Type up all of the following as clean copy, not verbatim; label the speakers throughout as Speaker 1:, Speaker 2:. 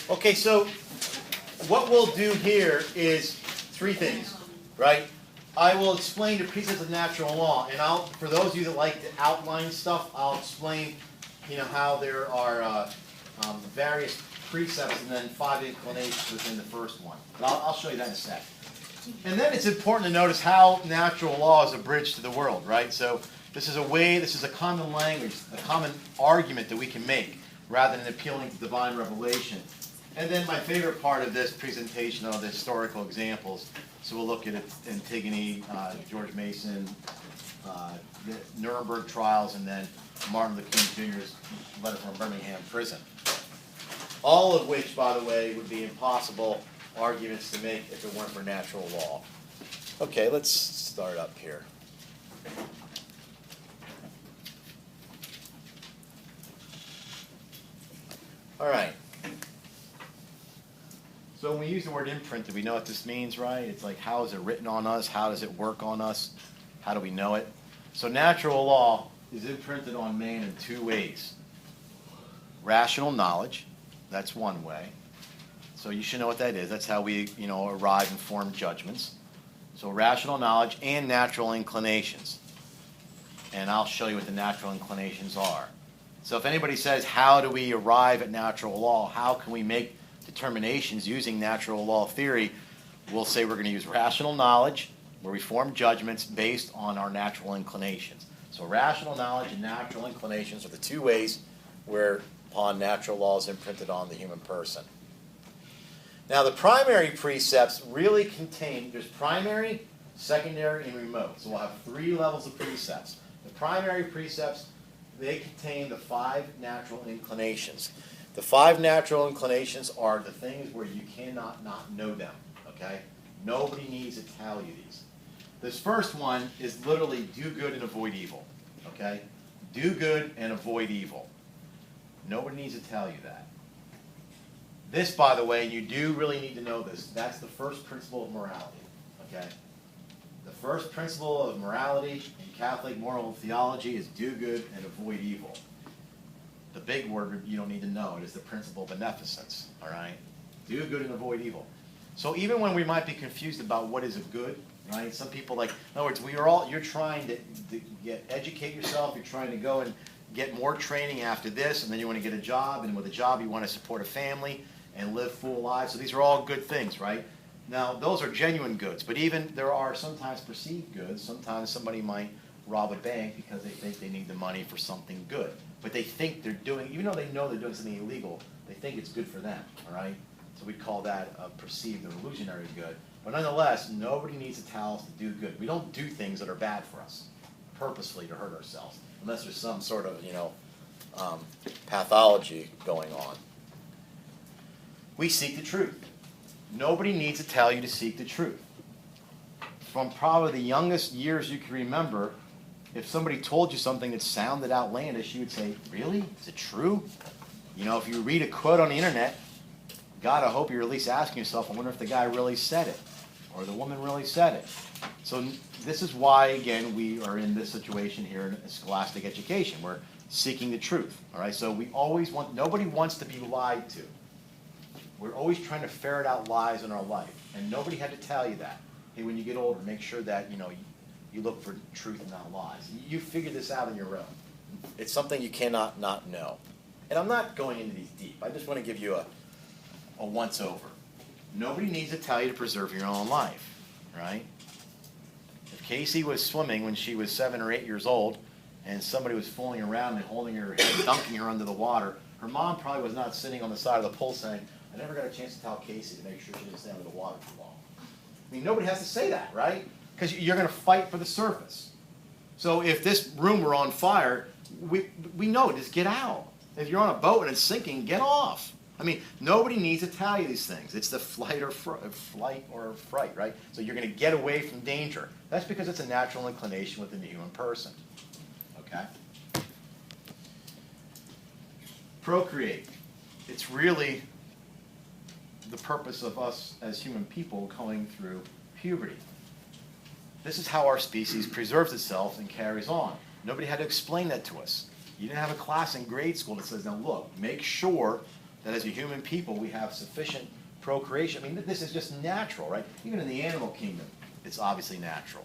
Speaker 1: Okay, so what we'll do here is three things, right? I will explain the precepts of natural law, and for those of you that like to outline stuff, I'll explain, how there are various precepts and then 5 inclinations within the first one. But I'll show you that in a sec. And then it's important to notice how natural law is a bridge to the world, right? So this is a common language, a common argument that we can make rather than appealing to divine revelation. And then my favorite part of this presentation are the historical examples. So we'll look at Antigone, George Mason, the Nuremberg Trials, and then Martin Luther King Jr.'s letter from Birmingham Prison. All of which, by the way, would be impossible arguments to make if it weren't for natural law. Okay, let's start up here. All right. So when we use the word imprinted, we know what this means, right? It's like, how is it written on us? How does it work on us? How do we know it? So natural law is imprinted on man in 2 ways. Rational knowledge, that's one way. So you should know what that is. That's how we, arrive and form judgments. So rational knowledge and natural inclinations. And I'll show you what the natural inclinations are. So if anybody says, how do we arrive at natural law? How can we make determinations using natural law theory? We'll say we're going to use rational knowledge, where we form judgments based on our natural inclinations. So rational knowledge and natural inclinations are the 2 ways whereupon natural law is imprinted on the human person. Now the primary precepts really contain, there's primary, secondary, and remote. So we'll have 3 levels of precepts. The primary precepts, they contain the 5 natural inclinations. The 5 natural inclinations are the things where you cannot not know them, okay? Nobody needs to tell you these. This first one is literally do good and avoid evil, okay? Do good and avoid evil. Nobody needs to tell you that. This, by the way, you do really need to know this. That's the first principle of morality, okay? The first principle of morality in Catholic moral theology is do good and avoid evil. The big word you don't need to know, it is the principle of beneficence, all right? Do good and avoid evil. So even when we might be confused about what is a good, right? Some people in other words, you're trying to educate yourself, you're trying to go and get more training after this, and then you want to get a job, and with a job you want to support a family and live full lives. So these are all good things, right? Now, those are genuine goods, but even there are sometimes perceived goods. Sometimes somebody might rob a bank because they think they need the money for something good. But they think they're doing, even though they know they're doing something illegal, they think it's good for them, all right? So we call that a perceived or illusionary good. But nonetheless, nobody needs to tell us to do good. We don't do things that are bad for us purposely to hurt ourselves, unless there's some sort of, pathology going on. We seek the truth. Nobody needs to tell you to seek the truth. From probably the youngest years you can remember, if somebody told you something that sounded outlandish, you would say, really? Is it true? If you read a quote on the internet, God, I hope you're at least asking yourself, I wonder if the guy really said it, or the woman really said it. So this is why, again, we are in this situation here in scholastic education. We're seeking the truth, all right? So nobody wants to be lied to. We're always trying to ferret out lies in our life, and nobody had to tell you that. Hey, when you get older, make sure that, you look for truth and not lies. You figure this out on your own. It's something you cannot not know. And I'm not going into these deep. I just want to give you a once-over. Nobody needs to tell you to preserve your own life, right? If Casey was swimming when she was 7 or 8 years old, and somebody was fooling around and holding her head, dunking her under the water, her mom probably was not sitting on the side of the pool saying, I never got a chance to tell Casey to make sure she didn't stay under the water too long. I mean, nobody has to say that, right? Because you're going to fight for the surface. So if this room were on fire, we know, just get out. If you're on a boat and it's sinking, get off. I mean, nobody needs to tell you these things. It's the flight or fright, right? So you're going to get away from danger. That's because it's a natural inclination within the human person. Okay? Procreate. It's really the purpose of us as human people going through puberty. This is how our species preserves itself and carries on. Nobody had to explain that to us. You didn't have a class in grade school that says, now look, make sure that as a human people we have sufficient procreation. I mean, this is just natural, right? Even in the animal kingdom, it's obviously natural.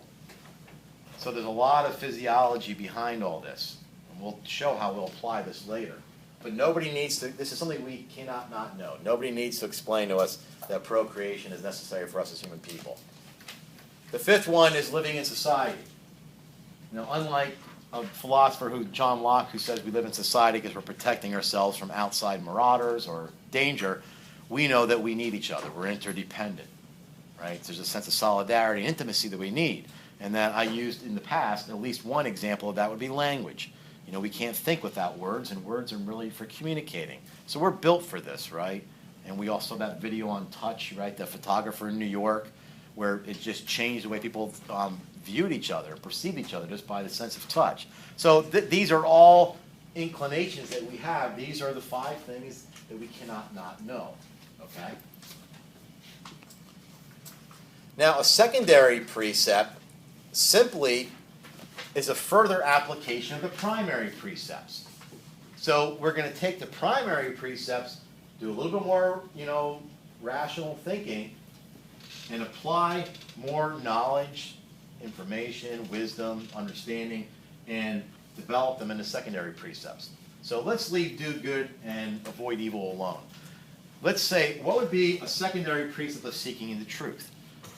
Speaker 1: So there's a lot of physiology behind all this. And we'll show how we'll apply this later. But nobody needs to, this is something we cannot not know. Nobody needs to explain to us that procreation is necessary for us as human people. The fifth one is living in society. Now, unlike a philosopher, John Locke, who says we live in society because we're protecting ourselves from outside marauders or danger, we know that we need each other. We're interdependent, right? There's a sense of solidarity and intimacy that we need. And that I used in the past, at least one example of that would be language. You know, we can't think without words, and words are really for communicating. So we're built for this, right? And we also have that video on touch, right? The photographer in New York, where it just changed the way people viewed each other, perceived each other just by the sense of touch. So these are all inclinations that we have. These are the 5 things that we cannot not know, okay? Now, a secondary precept simply is a further application of the primary precepts. So we're going to take the primary precepts, do a little bit more, rational thinking, and apply more knowledge, information, wisdom, understanding, and develop them into secondary precepts. So let's leave do good and avoid evil alone. Let's say, what would be a secondary precept of seeking the truth?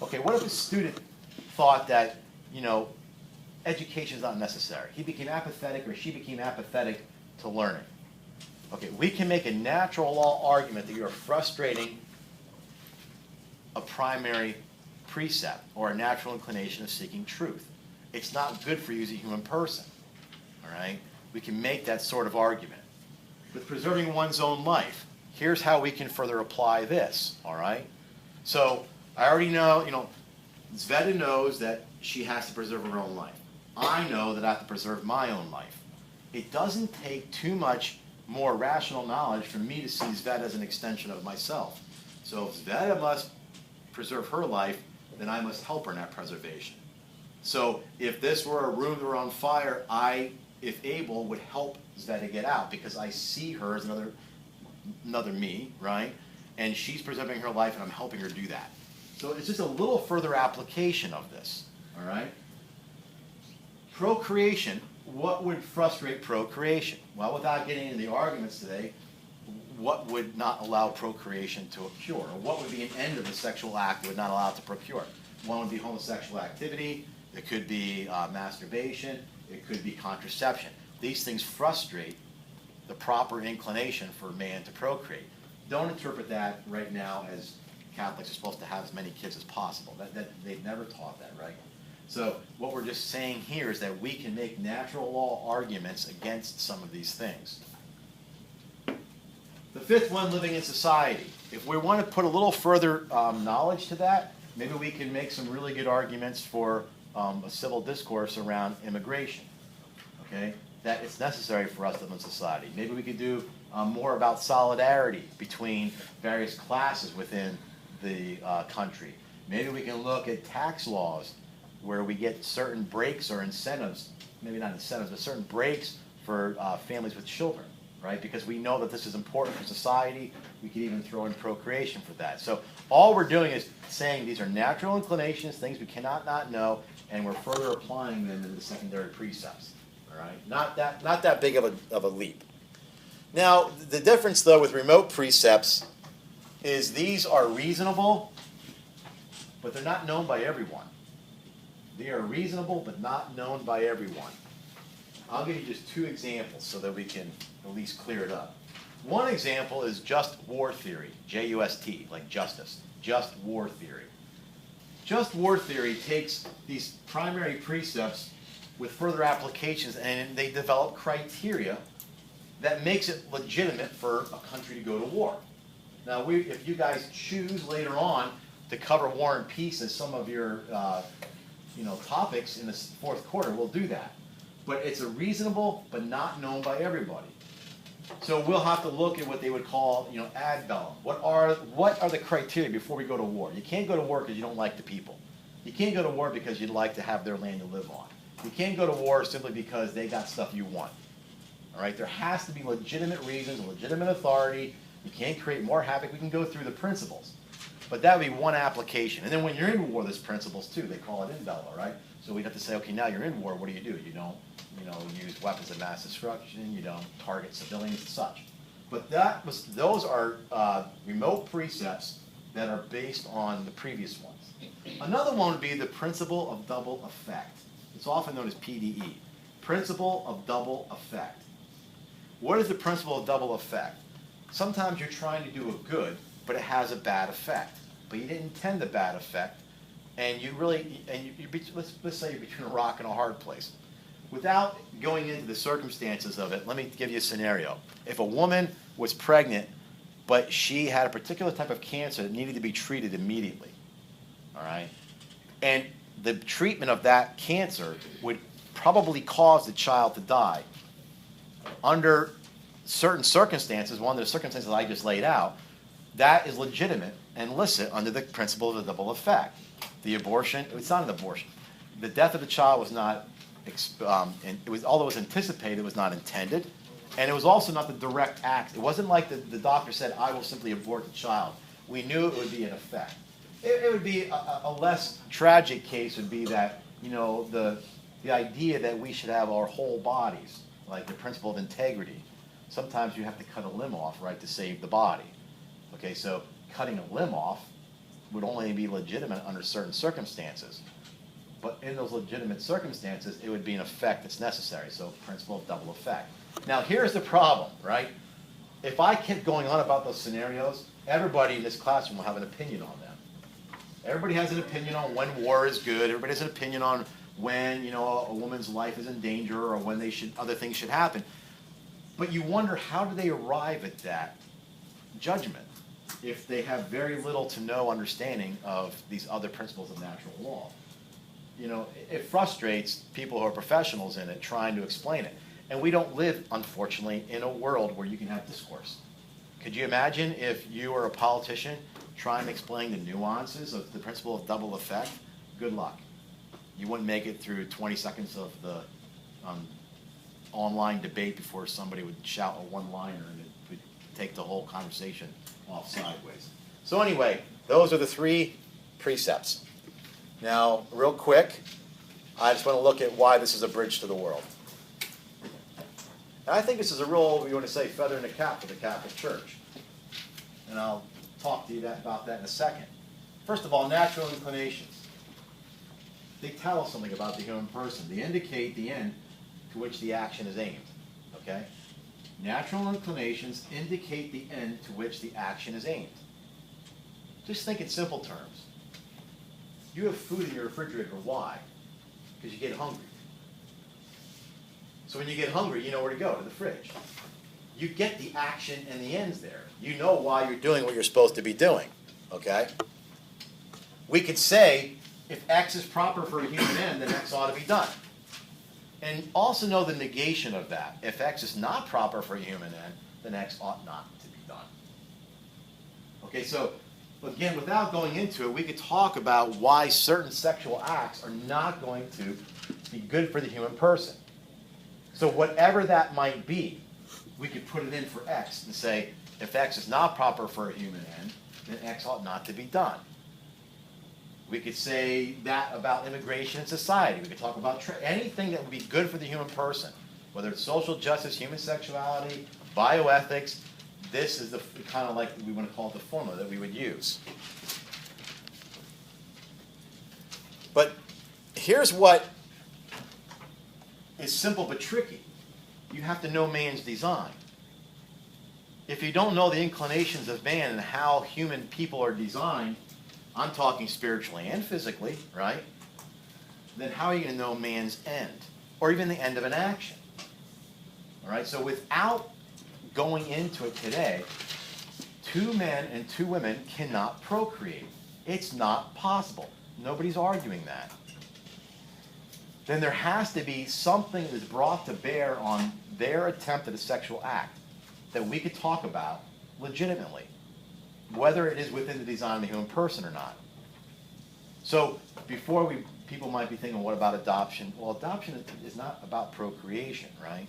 Speaker 1: Okay, what if a student thought that, education is not necessary? He became apathetic, or she became apathetic to learning. Okay, we can make a natural law argument that you're frustrating a primary precept or a natural inclination of seeking truth. It's not good for you as a human person. All right? We can make that sort of argument. With preserving one's own life, here's how we can further apply this. All right? So I already know, Zveta knows that she has to preserve her own life. I know that I have to preserve my own life. It doesn't take too much more rational knowledge for me to see Zveta as an extension of myself. So if Zveta must preserve her life, then I must help her in that preservation. So if this were a room that were on fire, I, if able, would help Zveta get out because I see her as another me, right? And she's preserving her life and I'm helping her do that. So it's just a little further application of this, all right? Procreation, what would frustrate procreation? Well, without getting into the arguments today, what would not allow procreation to occur? Or what would be an end of the sexual act that would not allow it to procure? One would be homosexual activity. It could be masturbation. It could be contraception. These things frustrate the proper inclination for man to procreate. Don't interpret that right now as Catholics are supposed to have as many kids as possible. They've never taught that, right? So what we're just saying here is that we can make natural law arguments against some of these things. The fifth one, living in society. If we want to put a little further knowledge to that, maybe we can make some really good arguments for a civil discourse around immigration. Okay, that it's necessary for us to live in society. Maybe we could do more about solidarity between various classes within the country. Maybe we can look at tax laws where we get certain breaks or incentives, maybe not incentives, but certain breaks for families with children, right? Because we know that this is important for society. We could even throw in procreation for that. So all we're doing is saying these are natural inclinations, things we cannot not know, and we're further applying them into the secondary precepts, all right? Not that big of a leap. Now, the difference, though, with remote precepts is these are reasonable, but they're not known by everyone. They are reasonable, but not known by everyone. I'll give you just 2 examples so that we can at least clear it up. One example is just war theory, J-U-S-T, like justice, just war theory. Just war theory takes these primary precepts with further applications, and they develop criteria that makes it legitimate for a country to go to war. Now, if you guys choose later on to cover war and peace as some of your topics in the 4th quarter, we'll do that. But it's a reasonable but not known by everybody. So we'll have to look at what they would call, ad bellum. What are the criteria before we go to war? You can't go to war because you don't like the people. You can't go to war because you'd like to have their land to live on. You can't go to war simply because they got stuff you want. All right? There has to be legitimate reasons, legitimate authority, You can't create more havoc. We can go through the principles. But that would be one application. And then when you're in war, there's principles too. They call it in bello, right? So we'd have to say, okay, now you're in war, what do? You don't, use weapons of mass destruction. You don't target civilians and such. But those are remote precepts that are based on the previous ones. Another one would be the principle of double effect. It's often known as PDE. Principle of double effect. What is the principle of double effect? Sometimes you're trying to do a good, but it has a bad effect. But you didn't intend the bad effect, and let's say you're between a rock and a hard place. Without going into the circumstances of it, let me give you a scenario. If a woman was pregnant, but she had a particular type of cancer that needed to be treated immediately, all right, and the treatment of that cancer would probably cause the child to die. Under certain circumstances, one of the circumstances I just laid out, that is legitimate and licit under the principle of the double effect. The abortion, it's not an abortion. The death of the child was not, although it was anticipated, it was not intended. And it was also not the direct act. It wasn't like the doctor said, I will simply abort the child. We knew it would be an effect. It would be a less tragic case would be that, the idea that we should have our whole bodies, like the principle of integrity. Sometimes you have to cut a limb off, right, to save the body. Okay, so cutting a limb off would only be legitimate under certain circumstances. But in those legitimate circumstances, it would be an effect that's necessary. So principle of double effect. Now here's the problem, right? If I kept going on about those scenarios, everybody in this classroom will have an opinion on them. Everybody has an opinion on when war is good. Everybody has an opinion on when, a woman's life is in danger or when other things should happen. But you wonder, how do they arrive at that judgment if they have very little to no understanding of these other principles of natural law? It frustrates people who are professionals in it trying to explain it. And we don't live, unfortunately, in a world where you can have discourse. Could you imagine if you were a politician trying to explain the nuances of the principle of double effect? Good luck. You wouldn't make it through 20 seconds of the online debate before somebody would shout a one-liner and it would take the whole conversation off sideways. So anyway, those are the three precepts. Now, real quick, I just want to look at why this is a bridge to the world. And I think this is a real, you want to say, feather in the cap for the Catholic Church. And I'll talk to you about that in a second. First of all, natural inclinations. They tell us something about the human person. They indicate the end to which the action is aimed. Okay? Natural inclinations indicate the end to which the action is aimed. Just think in simple terms. You have food in your refrigerator. Why? Because you get hungry. So when you get hungry, you know where to go, to the fridge. You get the action and the ends there. You know why you're doing what you're supposed to be doing. Okay? We could say, if X is proper for a human end, then X ought to be done. And also know the negation of that. If X is not proper for a human end, then X ought not to be done. Okay, so again, without going into it, we could talk about why certain sexual acts are not going to be good for the human person. So whatever that might be, we could put it in for X and say, if X is not proper for a human end, then X ought not to be done. We could say that about immigration and society. We could talk about anything that would be good for the human person, whether it's social justice, human sexuality, bioethics. This is the kind of like we want to call it the formula that we would use. But here's what is simple but tricky. You have to know man's design. If you don't know the inclinations of man and how human people are designed, I'm talking spiritually and physically, right? Then how are you going to know man's end? Or even the end of an action? All right, so without going into it today, 2 men and 2 women cannot procreate. It's not possible. Nobody's arguing that. Then there has to be something that is brought to bear on their attempt at a sexual act that we could talk about legitimately, whether it is within the design of the human person or not. So before people might be thinking, what about adoption? Well, adoption is not about procreation, right?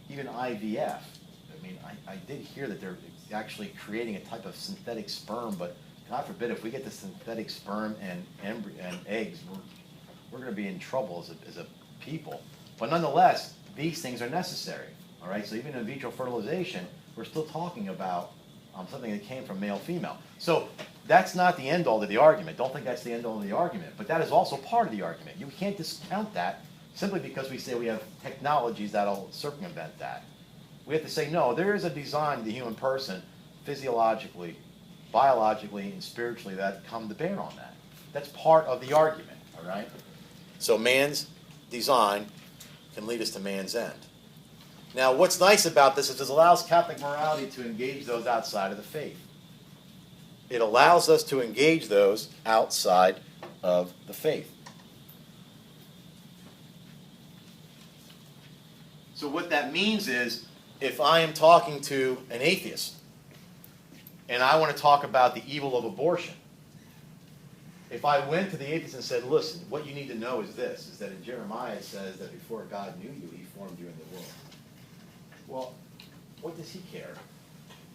Speaker 1: Even IVF. I mean, I did hear that there actually creating a type of synthetic sperm, but God forbid if we get the synthetic sperm and eggs, we're going to be in trouble as a people. But nonetheless, these things are necessary. All right, so even in vitro fertilization, we're still talking about something that came from male-female. So that's not the end-all of the argument. Don't think that's the end-all of the argument. But that is also part of the argument. You can't discount that simply because we say we have technologies that'll circumvent that. We have to say, no, there is a design of the human person physiologically, biologically, and spiritually that come to bear on that. That's part of the argument, all right? So man's design can lead us to man's end. Now, what's nice about this is it allows Catholic morality to engage those outside of the faith. It allows us to engage those outside of the faith. So what that means is, if I am talking to an atheist, and I want to talk about the evil of abortion, if I went to the atheist and said, listen, what you need to know is this, is that in Jeremiah it says that before God knew you, he formed you in the womb. Well, what does he care?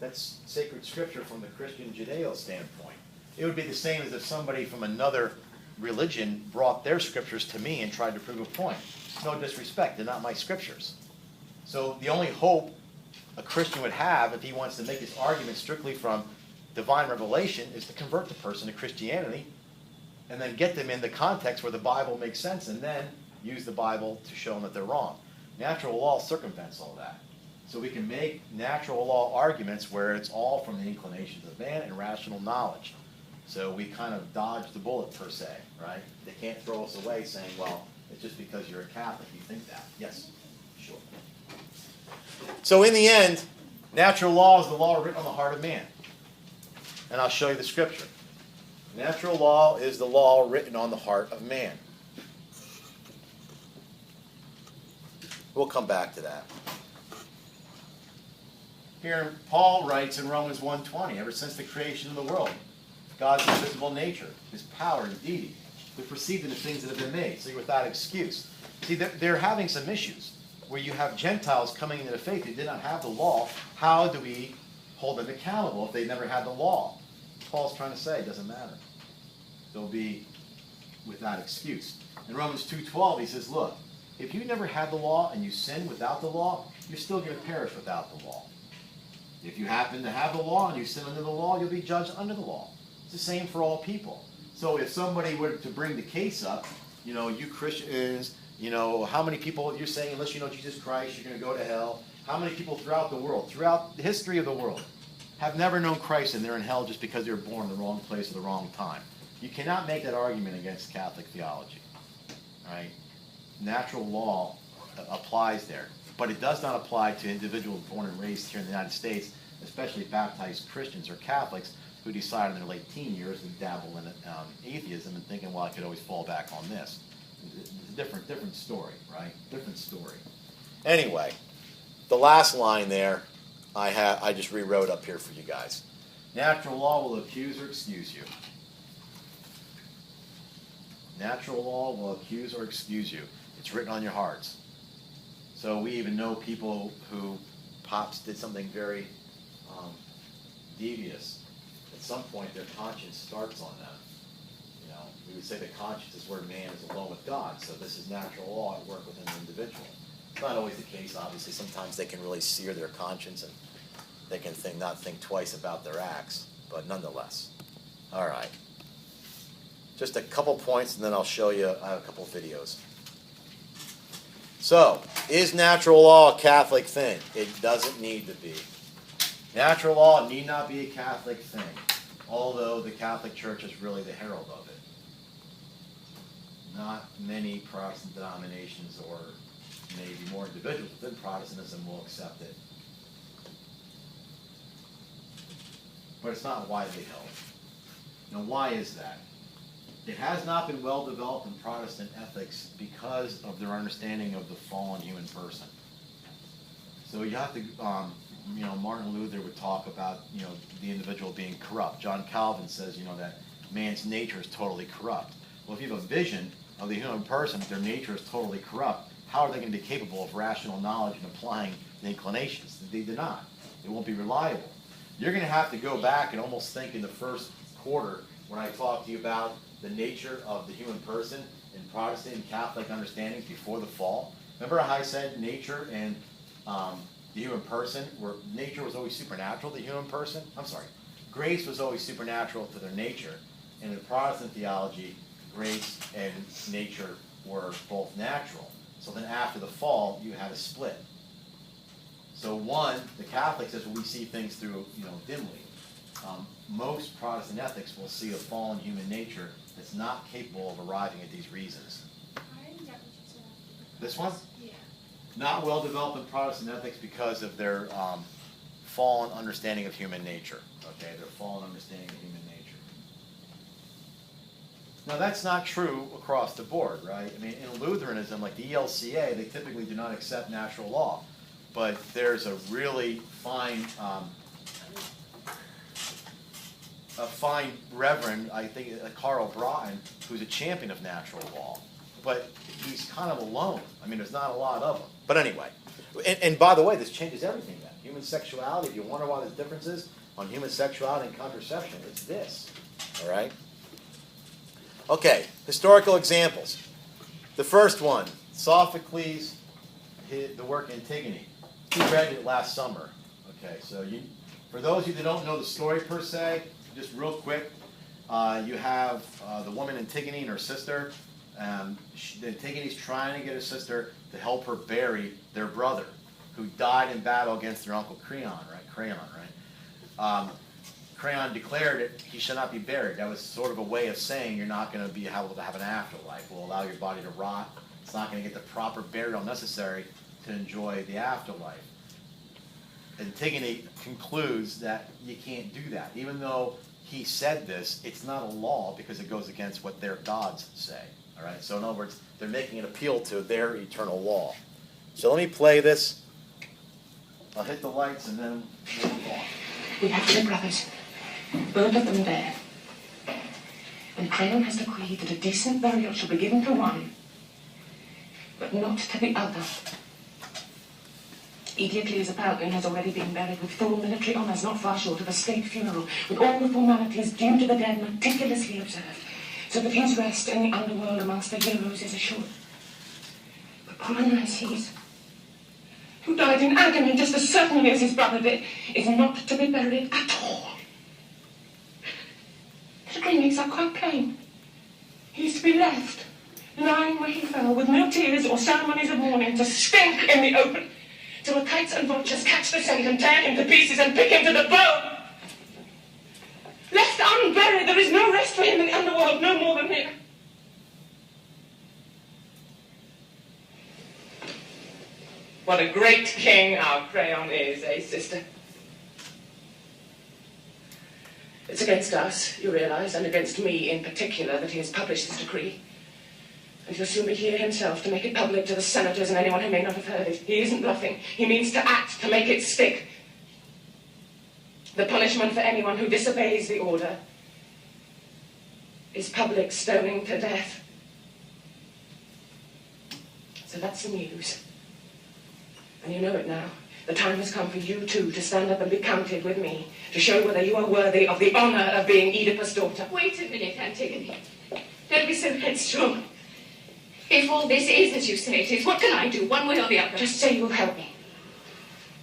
Speaker 1: That's sacred scripture from the Christian Judeo standpoint. It would be the same as if somebody from another religion brought their scriptures to me and tried to prove a point. No disrespect, they're not my scriptures. So the only hope a Christian would have if he wants to make his argument strictly from divine revelation is to convert the person to Christianity and then get them in the context where the Bible makes sense and then use the Bible to show them that they're wrong. Natural law circumvents all that. So we can make natural law arguments where it's all from the inclinations of man and rational knowledge. So we kind of dodge the bullet per se, right? They can't throw us away saying, well, it's just because you're a Catholic you think that. Yes, sure. So in the end, natural law is the law written on the heart of man. And I'll show you the scripture. Natural law is the law written on the heart of man. We'll come back to that. Here, Paul writes in Romans 1:20, ever since the creation of the world, God's invisible nature, his power and deity, we perceive in the things that have been made. So you're without excuse. See, they're having some issues where you have Gentiles coming into the faith who did not have the law. How do we hold them accountable if they never had the law? Paul's trying to say it doesn't matter. They'll be without excuse. In Romans 2:12, he says, look, if you never had the law and you sin without the law, you're still going to perish without the law. If you happen to have the law and you sin under the law, you'll be judged under the law. It's the same for all people. So if somebody were to bring the case up, you Christians, how many people you're saying, unless you know Jesus Christ, you're going to go to hell. How many people throughout the world, throughout the history of the world, have never known Christ and they're in hell just because they were born in the wrong place at the wrong time? You cannot make that argument against Catholic theology. Right? Natural law applies there. But it does not apply to individuals born and raised here in the United States, especially baptized Christians or Catholics who decide in their late teen years to dabble in atheism and thinking, well, I could always fall back on this. It's a different story, right? Different story. Anyway, the last line there I just rewrote up here for you guys. Natural law will accuse or excuse you. Natural law will accuse or excuse you. It's written on your hearts. So we even know people who perhaps did something very devious. At some point, their conscience starts on them. We would say that conscience is where man is alone with God. So this is natural law at work within the individual. It's not always the case, obviously. Sometimes they can really sear their conscience and they can not think twice about their acts. But nonetheless. All right. Just a couple points, and then I'll show you. I have a couple videos. So, is natural law a Catholic thing? It doesn't need to be. Natural law need not be a Catholic thing, although the Catholic Church is really the herald of it. Not many Protestant denominations, or maybe more individuals within Protestantism, will accept it. But it's not widely held. Now, why is that? It has not been well developed in Protestant ethics because of their understanding of the fallen human person. So you have to, Martin Luther would talk about, the individual being corrupt. John Calvin says, that man's nature is totally corrupt. Well, if you have a vision of the human person, that their nature is totally corrupt, how are they going to be capable of rational knowledge and applying the inclinations? They do not. It won't be reliable. You're going to have to go back and almost think in the first quarter when I talked to you about the nature of the human person in Protestant and Catholic understandings before the fall. Remember how I said nature and the human person, where nature was always supernatural to the human person? I'm sorry, grace was always supernatural to their nature. And in Protestant theology, grace and nature were both natural. So then after the fall, you had a split. So one, the Catholic says, well, we see things through, dimly. Most Protestant ethics will see a fallen human nature that's not capable of arriving at these reasons. This one?
Speaker 2: Yeah.
Speaker 1: Not well developed in Protestant ethics because of their fallen understanding of human nature. Okay, their fallen understanding of human nature. Now that's not true across the board, right? I mean, in Lutheranism, like the ELCA, they typically do not accept natural law. But there's a really fine reverend, I think, Karl Broughton, who's a champion of natural law. But he's kind of alone. I mean, there's not a lot of them. But anyway, and by the way, this changes everything then. Human sexuality, if you wonder why there's differences on human sexuality and contraception, it's this. All right? Okay, historical examples. The first one, Sophocles, the work Antigone. We read it last summer. Okay, so for those of you that don't know the story per se, just real quick, you have the woman Antigone and her sister. Antigone's trying to get her sister to help her bury their brother, who died in battle against their uncle Creon, right? Creon declared that he should not be buried. That was sort of a way of saying you're not going to be able to have an afterlife. We'll allow your body to rot. It's not going to get the proper burial necessary to enjoy the afterlife. Antigone concludes that you can't do that. Even though he said this, it's not a law because it goes against what their gods say. All right? So in other words, they're making an appeal to their eternal law. So let me play this. I'll hit the lights and then we'll move on.
Speaker 3: We have 2 brothers, both of them dead. And Creon has decreed that a decent burial shall be given to one, but not to the other. Eteocles apparently has already been buried with full military honours, not far short of a state funeral, with all the formalities due to the dead meticulously observed, so that his rest in the underworld amongst the heroes is assured. But poor Anchises, who died in agony just as certainly as his brother did, is not to be buried at all. The decree makes that quite plain. He is to be left, lying where he fell, with no tears or ceremonies of mourning, to stink in the open, till the kites and vultures catch the scent and tear him to pieces and pick him to the bone. Left unburied, there is no rest for him in the underworld, no more than here. What a great king our Creon is, eh, sister? It's against us, you realize, and against me in particular, that he has published this decree. And he'll soon be here himself to make it public to the senators and anyone who may not have heard it. He isn't bluffing. He means to act, to make it stick. The punishment for anyone who disobeys the order is public stoning to death. So that's the news. And you know it now. The time has come for you too to stand up and be counted with me, to show whether you are worthy of the honour of being Oedipus' daughter.
Speaker 2: Wait a minute, Antigone. Don't be so headstrong. If all this is as you say it is, what can I do, one way or the other?
Speaker 3: Just say you'll help me.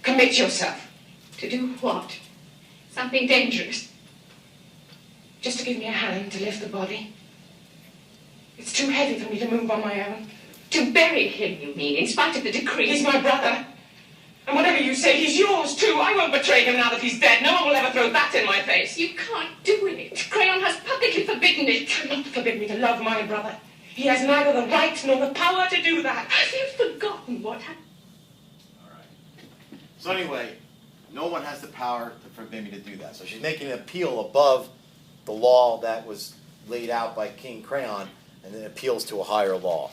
Speaker 3: Commit yourself.
Speaker 2: To do what? Something dangerous?
Speaker 3: Just to give me a hand to lift the body. It's too heavy for me to move on my own.
Speaker 2: To bury him, you mean, in spite of the decree?
Speaker 3: He's my brother. And whatever you say, he's yours too. I won't betray him now that he's dead. No one will ever throw that in my face.
Speaker 2: You can't do it. Creon has publicly forbidden it.
Speaker 3: He cannot forbid me to love my brother. He has neither the right nor the power to do that.
Speaker 2: Have you forgotten what happened?
Speaker 1: All right. So anyway, no one has the power to forbid me to do that. So she's making an appeal above the law that was laid out by King Creon, and then appeals to a higher law.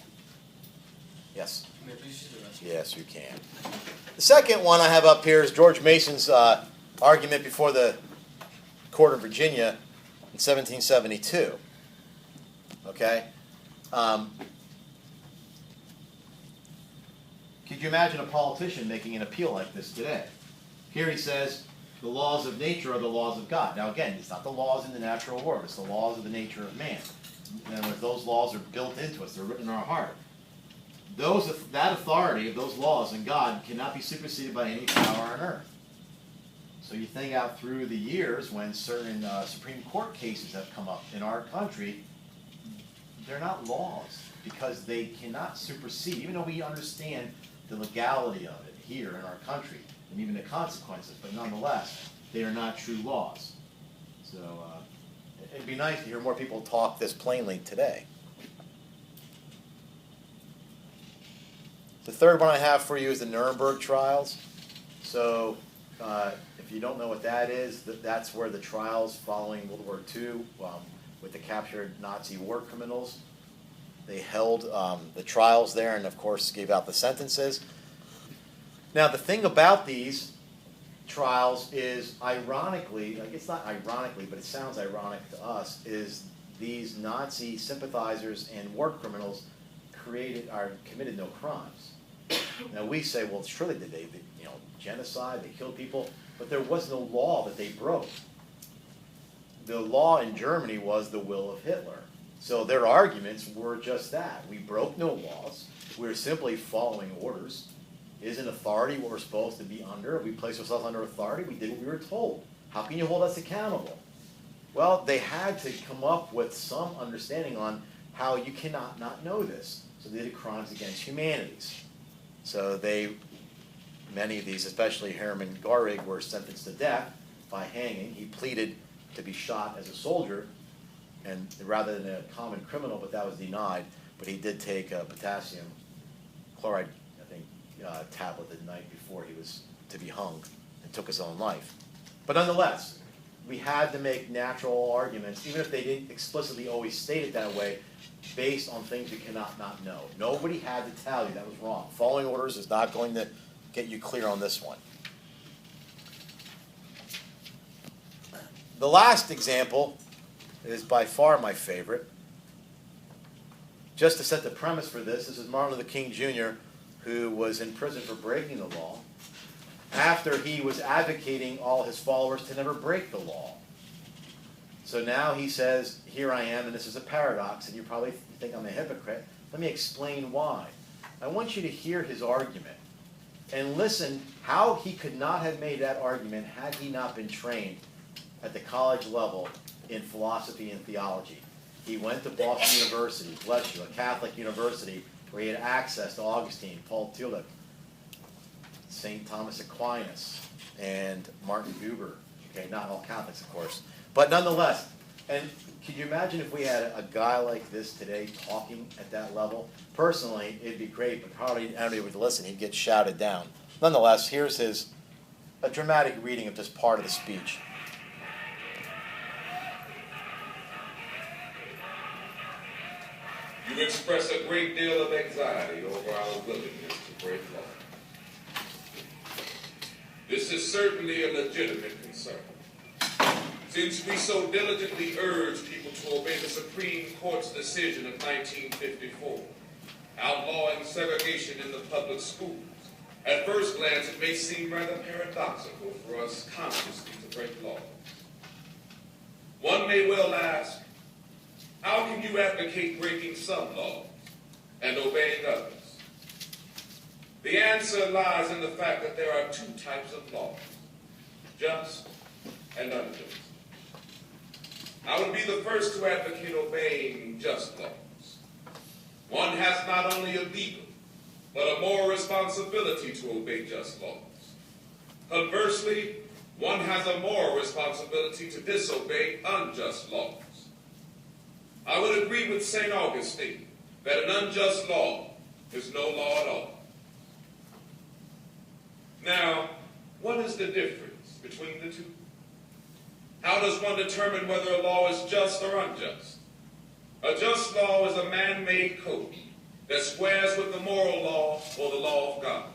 Speaker 1: Yes?
Speaker 4: May I please use the restroom?
Speaker 1: Yes, you can. The second one I have up here is George Mason's argument before the court of Virginia in 1772. Okay? Could you imagine a politician making an appeal like this today? Here he says, The laws of nature are the laws of God. Now again, it's not the laws in the natural world, it's the laws of the nature of man. And those laws are built into us, they're written in our heart. That authority of those laws in God cannot be superseded by any power on earth. So you think out through the years when certain Supreme Court cases have come up in our country, they're not laws because they cannot supersede, even though we understand the legality of it here in our country and even the consequences, but nonetheless, they are not true laws. So it'd be nice to hear more people talk this plainly today. The third one I have for you is the Nuremberg Trials. So if you don't know what that is, that's where the trials following World War II with the captured Nazi war criminals, they held the trials there and, of course, gave out the sentences. Now, the thing about these trials is, ironically, like it's not ironically, but it sounds ironic to us, is these Nazi sympathizers and war criminals committed no crimes. Now we say, well, surely did they genocide, they killed people, but there was no law that they broke. The law in Germany was the will of Hitler. So their arguments were just that. We broke no laws. We were simply following orders. Isn't authority what we're supposed to be under? If we place ourselves under authority, we did what we were told. How can you hold us accountable? Well, they had to come up with some understanding on how you cannot not know this. So they did crimes against humanities. So many of these, especially Hermann Göring, were sentenced to death by hanging. He pleaded to be shot as a soldier, and rather than a common criminal, but that was denied. But he did take a potassium chloride, tablet the night before he was to be hung, and took his own life. But nonetheless, we had to make natural arguments, even if they didn't explicitly always state it that way, based on things you cannot not know. Nobody had to tell you that was wrong. Following orders is not going to get you clear on this one. The last example is by far my favorite. Just to set the premise for this is Martin Luther King Jr., who was in prison for breaking the law, after he was advocating all his followers to never break the law. So now he says, here I am, and this is a paradox, and you probably think I'm a hypocrite. Let me explain why. I want you to hear his argument and listen how he could not have made that argument had he not been trained at the college level in philosophy and theology. He went to Boston University, bless you, a Catholic university, where he had access to Augustine, Paul Tillich, St. Thomas Aquinas, and Martin Buber. Okay, not all Catholics, of course. But nonetheless, and could you imagine if we had a guy like this today talking at that level? Personally, it'd be great, but hardly anybody would listen. He'd get shouted down. Nonetheless, here's a dramatic reading of just part of the speech.
Speaker 4: You express a great deal of anxiety over our willingness to break law. This is certainly a legitimate concern, since we so diligently urge people to obey the Supreme Court's decision of 1954, outlawing segregation in the public schools. At first glance, it may seem rather paradoxical for us consciously to break laws. One may well ask, how can you advocate breaking some laws and obeying others? The answer lies in the fact that there are two types of laws, just and unjust. I would be the first to advocate obeying just laws. One has not only a legal, but a moral responsibility to obey just laws. Conversely, one has a moral responsibility to disobey unjust laws. I would agree with St. Augustine that an unjust law is no law at all. Now, what is the difference between the two? How does one determine whether a law is just or unjust? A just law is a man-made code that squares with the moral law or the law of God.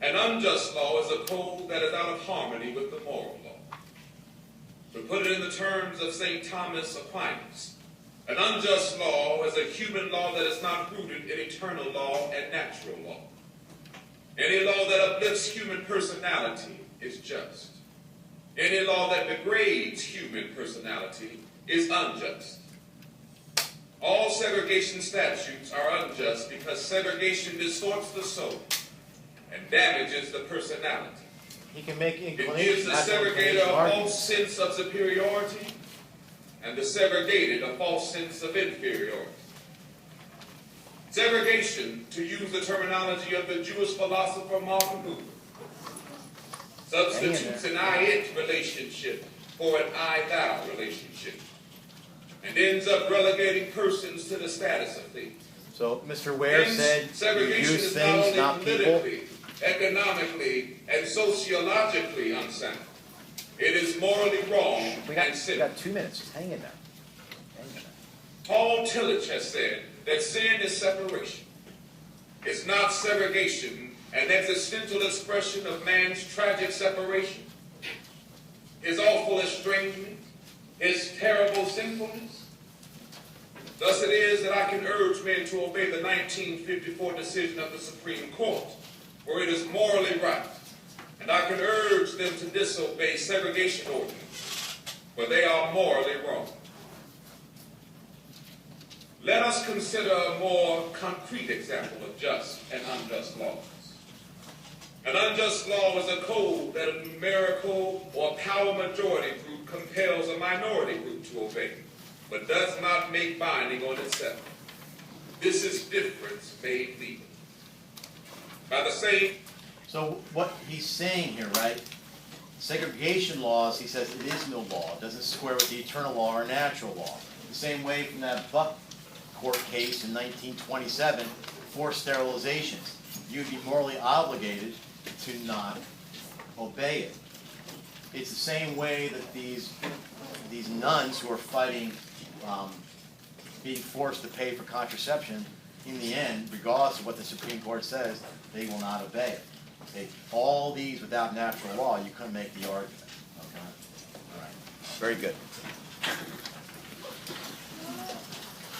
Speaker 4: An unjust law is a code that is out of harmony with the moral law. To put it in the terms of St. Thomas Aquinas, an unjust law is a human law that is not rooted in eternal law and natural law. Any law that uplifts human personality is just. Any law that degrades human personality is unjust. All segregation statutes are unjust because segregation distorts the soul and damages the personality.
Speaker 1: He can make
Speaker 4: It
Speaker 1: inclinations.
Speaker 4: gives the segregator a false sense of superiority and the segregated a false sense of inferiority. Segregation, to use the terminology of the Jewish philosopher Martin Luther, substitutes an I-it relationship for an I-thou relationship and ends up relegating persons to the status of things.
Speaker 1: So Mr. Ware said you
Speaker 4: segregation
Speaker 1: use
Speaker 4: is
Speaker 1: things,
Speaker 4: not
Speaker 1: not
Speaker 4: only
Speaker 1: people.
Speaker 4: politically, economically, and sociologically unsound. It is morally wrong
Speaker 1: We
Speaker 4: and
Speaker 1: got
Speaker 4: sinful.
Speaker 1: 2 minutes. Just hang in there. Hang in there.
Speaker 4: Paul Tillich has said that sin is separation. It's not segregation, an existential expression of man's tragic separation, his awful estrangement, his terrible sinfulness. Thus it is that I can urge men to obey the 1954 decision of the Supreme Court, where it is morally right, and I can urge them to disobey segregation ordinances, for they are morally wrong. Let us consider a more concrete example of just and unjust laws. An unjust law is a code that a numerical or power majority group compels a minority group to obey, but does not make binding on itself. This is difference made legal. By the same...
Speaker 1: So what he's saying here, right? Segregation laws, he says it is no law. It doesn't square with the eternal law or natural law. The same way from that Buck court case in 1927, forced sterilizations. You'd be morally obligated to not obey it. It's the same way that these nuns who are fighting being forced to pay for contraception, in the end, regardless of what the Supreme Court says, they will not obey it. Okay? All these without natural law, you couldn't make the argument. Okay? All right. Very good.